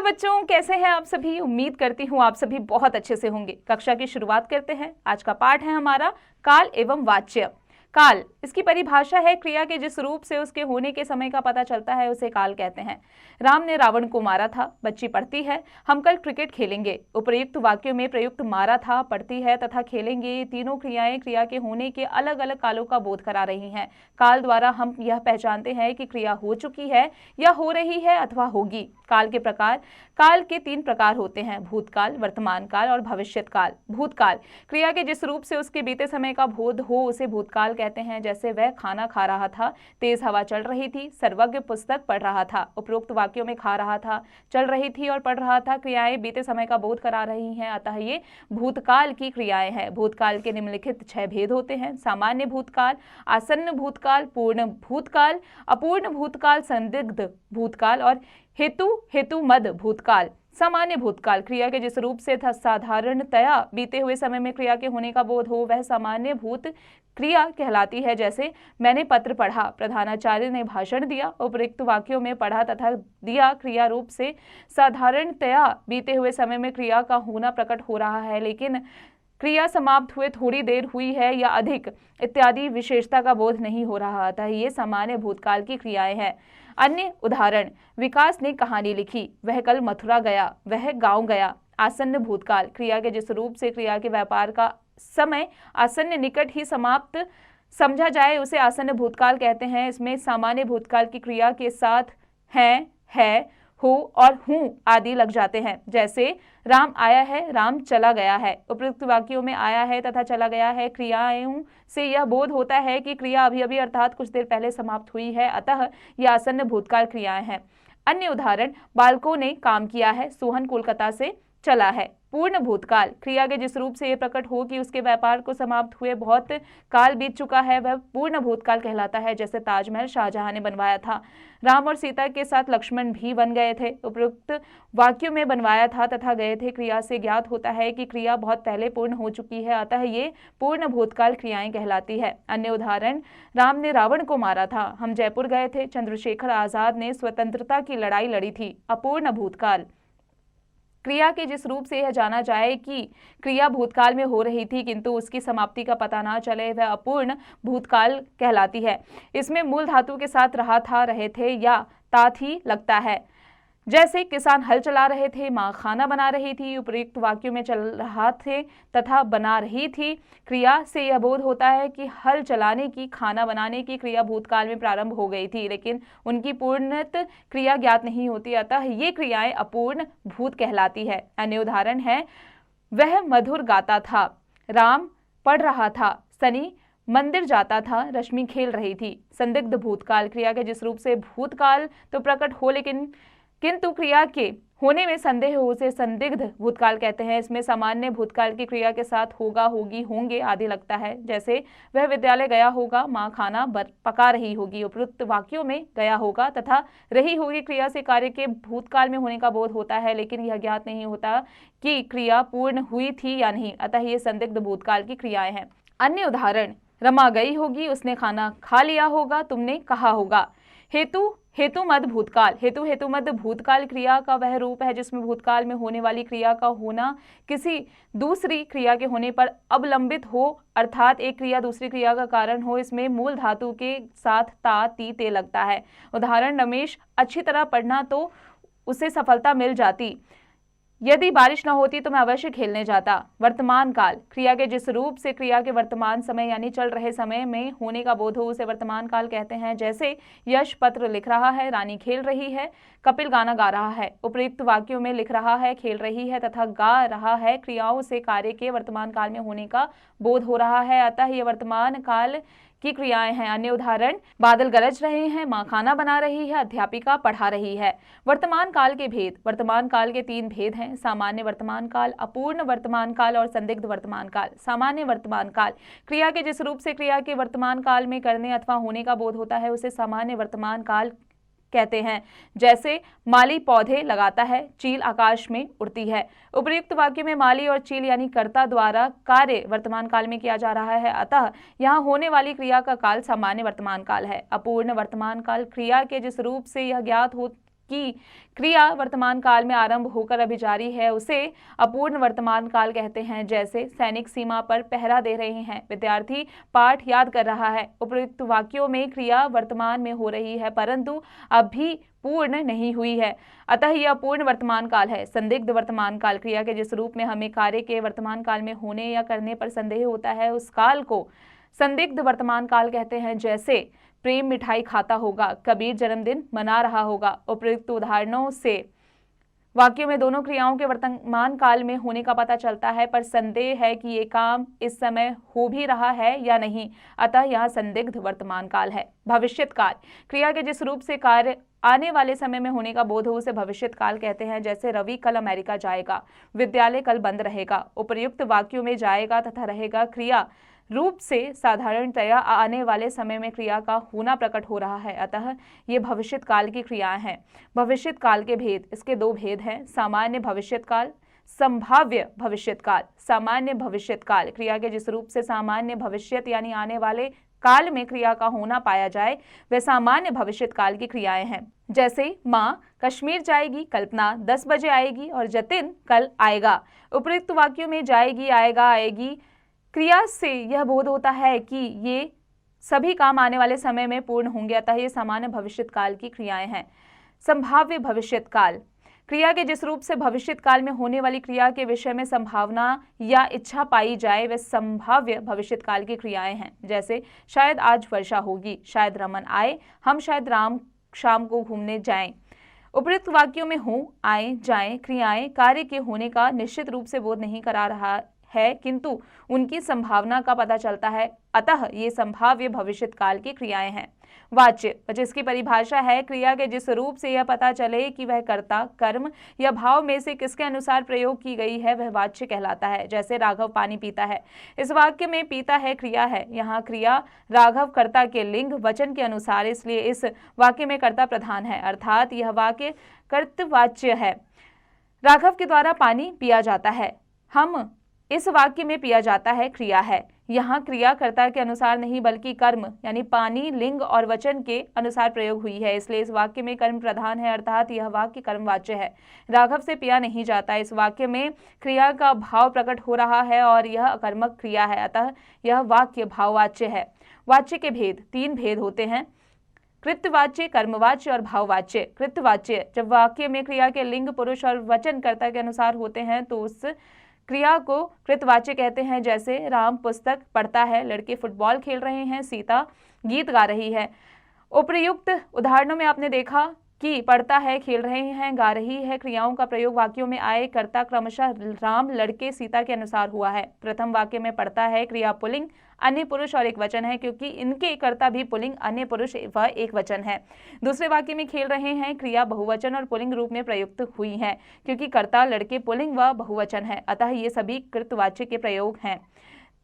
बच्चों, कैसे हैं आप सभी। उम्मीद करती हूँ आप सभी बहुत अच्छे से होंगे। कक्षा की शुरुआत करते हैं। आज का पाठ है हमारा काल एवं वाच्य। काल, इसकी परिभाषा है क्रिया के जिस रूप से उसके होने के समय का पता चलता है उसे काल कहते हैं। राम ने रावण को मारा था। बच्ची पढ़ती है, हम कल क्रिकेट खेलेंगे। उपर्युक्त वाक्यों में प्रयुक्त मारा था, पढ़ती है तथा खेलेंगे, ये तीनों क्रियाएं क्रिया के होने के अलग अलग कालों का बोध करा रही हैं। काल द्वारा हम यह पहचानते हैं कि क्रिया हो चुकी है या हो रही है अथवा होगी। काल के प्रकार, काल के 3 प्रकार होते हैं: भूतकाल, वर्तमान काल और भविष्यत काल। भूतकाल, क्रिया के जिस रूप से उसके बीते समय का बोध हो उसे भूतकाल कहते हैं। जैसे वह खाना खा रहा था, तेज हवा चल रही थी, सर्वज्ञ पुस्तक पढ़ रहा था। उपरोक्त वाक्यों में खा रहा था, चल रही थी और पढ़ रहा था क्रियाएं बीते समय का बोध करा रही हैं, अतः ये भूतकाल की क्रियाएं हैं। भूतकाल के निम्नलिखित 6 भेद होते हैं: सामान्य भूतकाल, आसन्न भूतकाल, पूर्ण भूतकाल, अपूर्ण भूतकाल, संदिग्ध भूतकाल और हेतुमद भूतकाल। सामान्य भूतकाल, क्रिया के जिस रूप से साधारणतया बीते हुए समय में क्रिया के होने का बोध हो वह सामान्य भूत क्रिया कहलाती है। जैसे मैंने पत्र पढ़ा, प्रधानाचार्य ने भाषण दिया। उपरोक्त वाक्यों में पढ़ा तथा दिया क्रिया रूप से साधारणतया बीते हुए समय में क्रिया का होना प्रकट हो रहा है, लेकिन क्रिया समाप्त हुए थोड़ी देर हुई है या अधिक इत्यादि विशेषता का बोध नहीं हो रहा था। ये सामान्य भूतकाल की क्रियाएं हैं। अन्य उदाहरण: विकास ने कहानी लिखी, वह कल मथुरा गया, वह गांव गया। आसन्न भूतकाल, क्रिया के जिस रूप से क्रिया के व्यापार का समय आसन्न निकट ही समाप्त समझा जाए उसे आसन्न भूतकाल कहते हैं। इसमें सामान्य भूतकाल की क्रिया के साथ है, हो और हूं आदि लग जाते हैं। जैसे राम आया है, राम चला गया है। उपयुक्त वाक्यों में आया है तथा चला गया है क्रियाओं से यह बोध होता है कि क्रिया अभी अभी अर्थात कुछ देर पहले समाप्त हुई है, अतः यह आसन्न भूतकाल क्रियाएं हैं। अन्य उदाहरण: बालकों ने काम किया है, सोहन कोलकाता से चला है। पूर्ण भूतकाल, क्रिया के जिस रूप से यह प्रकट हो कि उसके व्यापार को समाप्त हुए बहुत काल बीत चुका है वह पूर्ण भूतकाल कहलाता है। जैसे ताजमहल शाहजहां ने बनवाया था, राम और सीता के साथ लक्ष्मण भी बन गए थे। उपरोक्त वाक्यों में बनवाया था तथा गए थे क्रिया से ज्ञात होता है कि क्रिया बहुत पहले पूर्ण हो चुकी है, अतः ये पूर्ण भूतकाल क्रियाएं कहलाती है। अन्य उदाहरण: राम ने रावण को मारा था, हम जयपुर गए थे, चंद्रशेखर आजाद ने स्वतंत्रता की लड़ाई लड़ी थी। अपूर्ण भूतकाल, क्रिया के जिस रूप से यह जाना जाए कि क्रिया भूतकाल में हो रही थी किंतु उसकी समाप्ति का पता ना चले वह अपूर्ण भूतकाल कहलाती है। इसमें मूल धातु के साथ रहा था, रहे थे या तात ही लगता है। जैसे किसान हल चला रहे थे, माँ खाना बना रही थी। उपयुक्त वाक्यों में चल रहा थे तथा बना रही थी क्रिया से यह बोध होता है कि हल चलाने की, खाना बनाने की क्रिया भूतकाल में प्रारंभ हो गई थी, लेकिन उनकी पूर्णत क्रिया ज्ञात नहीं होती, अतः ये क्रियाएं अपूर्ण भूत कहलाती है। अन्य उदाहरण है: वह मधुर गाता था, राम पढ़ रहा था, सनी मंदिर जाता था, रश्मि खेल रही थी। संदिग्ध भूतकाल, क्रिया के जिस रूप से भूतकाल तो प्रकट हो किंतु क्रिया के होने में संदेह हो उसे संदिग्ध भूतकाल कहते हैं। इसमें सामान्य भूतकाल की क्रिया के साथ होगा, होगी, होंगे आदि लगता है। जैसे वह विद्यालय गया होगा, माँ खाना पका रही होगी। उपयुक्त वाक्यों में गया होगा तथा रही होगी क्रिया से कार्य के भूतकाल में होने का बोध होता है, लेकिन यह ज्ञात नहीं होता कि क्रिया पूर्ण हुई थी या नहीं, अतः ये संदिग्ध भूतकाल की क्रियाएं हैं। अन्य उदाहरण: रमा गई होगी, उसने खाना खा लिया होगा, तुमने कहा होगा। हेतुमद भूतकाल, हेतुमद भूतकाल क्रिया का वह रूप है जिसमें भूतकाल में होने वाली क्रिया का होना किसी दूसरी क्रिया के होने पर अवलंबित हो, अर्थात एक क्रिया दूसरी क्रिया का कारण हो। इसमें मूल धातु के साथ ता, ती, ते लगता है। उदाहरण: रमेश अच्छी तरह पढ़ना तो उसे सफलता मिल जाती, यदि बारिश न होती तो मैं अवश्य खेलने जाता। वर्तमान काल, क्रिया के जिस रूप से क्रिया के वर्तमान समय यानी चल रहे समय में होने का बोध हो उसे वर्तमान काल कहते हैं। जैसे यश पत्र लिख रहा है, रानी खेल रही है, कपिल गाना गा रहा है। उपयुक्त वाक्यों में लिख रहा है, खेल रही है तथा गा रहा है क्रियाओं से कार्य के वर्तमान काल में होने का बोध हो रहा है, अतः ये वर्तमान काल की क्रियाएं हैं। अन्य उदाहरण: बादल गरज रहे हैं, माँ खाना बना रही है, अध्यापिका पढ़ा रही है। वर्तमान काल के भेद, वर्तमान काल के 3 भेद हैं: सामान्य वर्तमान काल, अपूर्ण वर्तमान काल और संदिग्ध वर्तमान काल। सामान्य वर्तमान काल, क्रिया के जिस रूप से क्रिया के वर्तमान काल में करने अथवा होने का बोध होता है उसे सामान्य वर्तमान काल कहते हैं। जैसे माली पौधे लगाता है, चील आकाश में उड़ती है। उपयुक्त वाक्य में माली और चील यानी कर्ता द्वारा कार्य वर्तमान काल में किया जा रहा है, अतः यहाँ होने वाली क्रिया का काल सामान्य वर्तमान काल है। अपूर्ण वर्तमान काल, क्रिया के जिस रूप से यह ज्ञात हो की क्रिया वर्तमान काल में आरंभ होकर अभी जारी है उसे अपूर्ण वर्तमान काल कहते हैं। जैसे सैनिक सीमा पर पहरा दे रहे हैं, विद्यार्थी पाठ याद कर रहा है। उपयुक्त वाक्यों में क्रिया वर्तमान में हो रही है परंतु अभी पूर्ण नहीं हुई है, अतः यह अपूर्ण वर्तमान काल है। संदिग्ध वर्तमान काल, क्रिया के जिस रूप में हमें कार्य के वर्तमान काल में होने या करने पर संदेह होता है उस काल को संदिग्ध वर्तमान काल कहते हैं। जैसे प्रेम मिठाई खाता होगा, कबीर जन्मदिन मना रहा होगा। उपयुक्त उदाहरणों से वाक्यों में दोनों क्रियाओं के वर्तमान काल में होने का पता चलता है पर संदेह है कि ये काम इस समय हो भी रहा है या नहीं, अतः यह संदिग्ध वर्तमान काल है। भविष्यत काल, क्रिया के जिस रूप से कार्य आने वाले समय में होने का बोध हो उसे भविष्यत काल कहते हैं। जैसे रवि कल अमेरिका जाएगा, विद्यालय कल बंद रहेगा। उपर्युक्त वाक्यों में जाएगा तथा रहेगा क्रिया रूप से साधारणतया आने वाले समय में क्रिया का होना प्रकट हो रहा है, अतः ये भविष्यत काल की क्रियाएं हैं। भविष्यत काल के भेद, इसके दो भेद हैं, सामान्य भविष्यत काल, संभाव्य भविष्यत काल। सामान्य भविष्यत काल, क्रिया के जिस रूप से सामान्य भविष्यत यानी आने वाले काल में क्रिया का होना पाया जाए वे सामान्य भविष्यत काल की क्रियाएं हैं। जैसे माँ कश्मीर जाएगी, कल्पना 10 बजे आएगी और जतिन कल आएगा। उपयुक्त वाक्यों में जाएगी, आएगा, आएगी क्रिया से यह बोध होता है कि ये सभी काम आने वाले समय में पूर्ण होंगे, अतः ये सामान्य भविष्यत काल की क्रियाएं हैं। संभाव्य भविष्यत काल, क्रिया के जिस रूप से भविष्यत काल में होने वाली क्रिया के विषय में संभावना या इच्छा पाई जाए वे संभाव्य भविष्यत काल की क्रियाएं हैं। जैसे शायद आज वर्षा होगी, शायद रमन आए, हम शायद शाम को घूमने जाएं। उपयुक्त वाक्यों में हो, आए, जाएं क्रियाएं कार्य के होने का निश्चित रूप से बोध नहीं करा रहा है किंतु उनकी संभावना का पता चलता है, अतः ये संभाव्य भविष्यत काल की क्रियाएं हैं। वाच्य, जिसकी परिभाषा है क्रिया के जिस रूप से यह पता चले कि वह कर्ता, कर्म या भाव में से किसके अनुसार प्रयोग की गई है वह वाच्य कहलाता है। जैसे राघव पानी पीता है, इस वाक्य में पीता है क्रिया है, यहाँ क्रिया राघव कर्ता के लिंग वचन के अनुसार, इसलिए इस वाक्य में कर्ता प्रधान है, अर्थात यह वाक्य कर्तवाच्य है। राघव के द्वारा पानी पिया जाता है, हम इस वाक्य में पिया जाता है क्रिया है, यहाँ क्रिया कर्ता के अनुसार नहीं बल्कि कर्म यानी पानी लिंग और वचन के अनुसार प्रयोग हुई है, इसलिए इस वाक्य में कर्म प्रधान है, अर्थात यह वाक्य कर्मवाच्य है। राघव से पिया नहीं जाता, इस वाक्य में क्रिया का भाव प्रकट हो रहा है और यह अकर्मक क्रिया है, अतः यह वाक्य भाववाच्य है। वाच्य के भेद, 3 भेद होते हैं, कृत्यवाच्य, कर्मवाच्य और भाववाच्य। कृत्यवाच्य, जब वाक्य में क्रिया के लिंग पुरुष और वचन कर्ता के अनुसार होते हैं तो उस क्रिया को कृतवाच्य कहते हैं। जैसे राम पुस्तक पढ़ता है, लड़के फुटबॉल खेल रहे हैं, सीता गीत गा रही है। उपर्युक्त उदाहरणों में आपने देखा कि पढ़ता है, खेल रहे हैं, गा रही है क्रियाओं का प्रयोग वाक्यों में आए कर्ता क्रमशः राम, लड़के, सीता के अनुसार हुआ है। प्रथम वाक्य में पढ़ता है क्रिया पुल्लिंग, अन्य पुरुष और एक वचन है क्योंकि इनके कर्ता भी पुल्लिंग, अन्य पुरुष व एक वचन है। दूसरे वाक्य में खेल रहे हैं क्रिया बहुवचन और पुल्लिंग रूप में प्रयुक्त हुई है क्योंकि कर्ता लड़के पुल्लिंग व बहुवचन है, अतः ये सभी कृतवाच्य के प्रयोग हैं।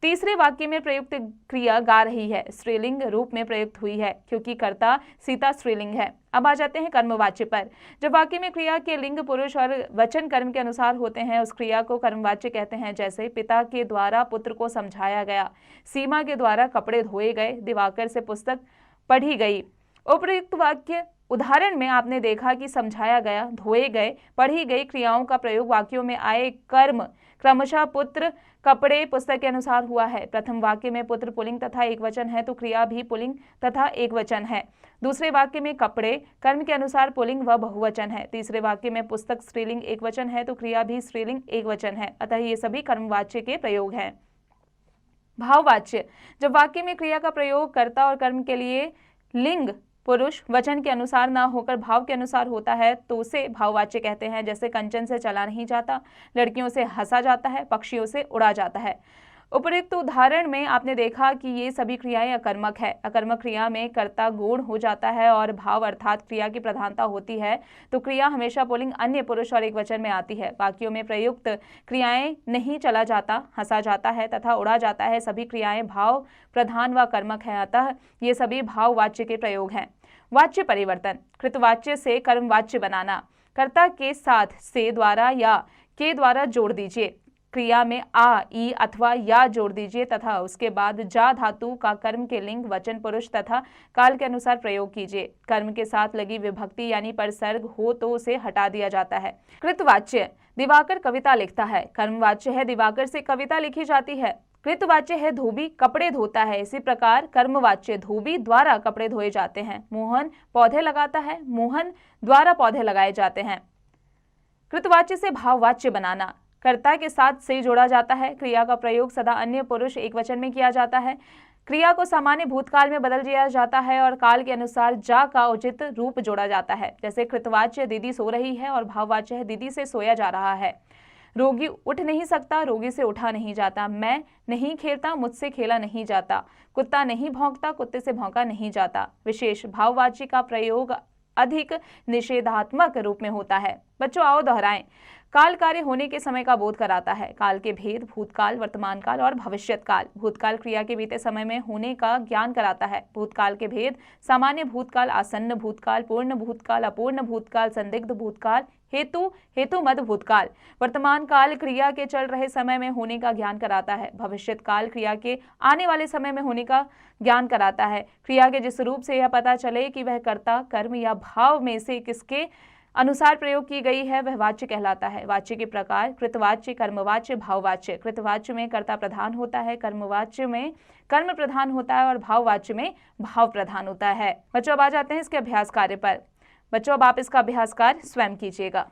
तीसरे वाक्य में प्रयुक्त क्रिया गा रही है, स्त्रीलिंग रूप में प्रयुक्त हुई है क्योंकि कर्ता सीता स्त्रीलिंग है। अब आ जाते हैं कर्मवाच्य पर। जब वाक्य में क्रिया के लिंग पुरुष और वचन कर्म के अनुसार होते हैं उस क्रिया को कर्मवाच्य कहते हैं। जैसे पिता के द्वारा पुत्र को समझाया गया, सीमा के द्वारा कपड़े धोए गए, दिवाकर से पुस्तक पढ़ी गई। उपयुक्त वाक्य उदाहरण में आपने देखा कि समझाया गया, धोए गए, पढ़ी गई क्रियाओं का प्रयोग वाक्यों में आए कर्म क्रमशः पुत्र, कपड़े, पुस्तक के अनुसार हुआ है। प्रथम वाक्य में पुत्र पुल्लिंग तथा एक वचन है तो क्रिया भी पुल्लिंग तथा एक वचन है। दूसरे वाक्य में कपड़े कर्म के अनुसार पुल्लिंग व बहुवचन है। तीसरे वाक्य में पुस्तक स्त्रीलिंग एक वचन है तो क्रिया भी स्त्रीलिंग एक वचन है, अतः ये सभी कर्मवाच्य के प्रयोग हैं। भाववाच्य, जब वाक्य में क्रिया का प्रयोग कर्ता और कर्म के लिए लिंग पुरुष वचन के अनुसार ना होकर भाव के अनुसार होता है तो उसे भाववाच्य कहते हैं। जैसे कंचन से चला नहीं जाता, लड़कियों से हंसा जाता है, पक्षियों से उड़ा जाता है। उपयुक्त उदाहरण में आपने देखा कि ये सभी क्रियाएं अकर्मक है। अकर्मक क्रिया में कर्ता गौण हो जाता है और भाव अर्थात क्रिया की प्रधानता होती है तो क्रिया हमेशा पुल्लिंग, अन्य पुरुष और एक वचन में आती है। वाक्यों में प्रयुक्त क्रियाएं नहीं चला जाता, हंसा जाता है तथा उड़ा जाता है, सभी क्रियाएं भाव प्रधान व कर्मक है, अतः ये सभी भाववाच्य के प्रयोग हैं। वाच्य परिवर्तन, कृतवाच्य से कर्मवाच्य बनाना। कर्ता के साथ से, द्वारा या के द्वारा जोड़ दीजिए। क्रिया में आ, ई अथवा या जोड़ दीजिए तथा उसके बाद जा धातु का कर्म के लिंग, वचन, पुरुष तथा काल के अनुसार प्रयोग कीजिए। कर्म के साथ लगी विभक्ति यानी परसर्ग हो तो उसे हटा दिया जाता है। कृतवाच्य, दिवाकर कविता लिखता है। कर्मवाच्य है, दिवाकर से कविता लिखी जाती है। कृतवाच्य है, धोबी कपड़े धोता है। इसी प्रकार कर्मवाच्य, धोबी द्वारा कपड़े धोए जाते हैं। मोहन पौधे लगाता है, मोहन द्वारा पौधे लगाए जाते हैं। कृतवाच्य से भाववाच्य बनाना, कर्ता के साथ से जोड़ा जाता है। क्रिया का प्रयोग सदा अन्य पुरुष एकवचन में किया जाता है। क्रिया को सामान्य भूतकाल में बदल दिया जाता है और काल के अनुसार जा का उचित रूप जोड़ा जाता है। जैसे कृतवाच्य दीदी सो रही है और भाववाच्य है दीदी से सोया जा रहा है। रोगी उठ नहीं सकता, रोगी से उठा नहीं जाता। मैं नहीं खेलता, मुझसे खेला नहीं जाता। कुत्ता नहीं भौंकता, कुत्ते से भौंका नहीं जाता। विशेष भाववाच्य का प्रयोग अधिक निषेधात्मक रूप में होता है। बच्चों आओ दोहराएं। काल कार्य होने के समय का बोध कराता है। काल के भेद भूतकाल, वर्तमान काल और भविष्यत काल। भूतकाल क्रिया के बीते समय में होने का ज्ञान कराता है। भूतकाल के भेद सामान्य भूतकाल, आसन्न भूतकाल, पूर्ण भूतकाल, अपूर्ण भूतकाल, संदिग्ध भूतकाल, हेतु मद भूतकाल। वर्तमान काल क्रिया के चल रहे समय में होने का ज्ञान कराता है। भविष्यत काल क्रिया के आने वाले समय में होने का ज्ञान कराता है। क्रिया के जिस रूप से यह पता चले कि वह कर्ता, कर्म या भाव में से किसके अनुसार प्रयोग की गई है वह वाच्य कहलाता है। वाच्य के प्रकार कृतवाच्य, कर्मवाच्य, भाववाच्य। कृतवाच्य में कर्ता प्रधान होता है, कर्मवाच्य में कर्म प्रधान होता है और भाववाच्य में भाव प्रधान होता है। बच्चों अब आ जाते हैं इसके अभ्यास कार्य पर। बच्चों अब आप इसका अभ्यास कार्य स्वयं कीजिएगा।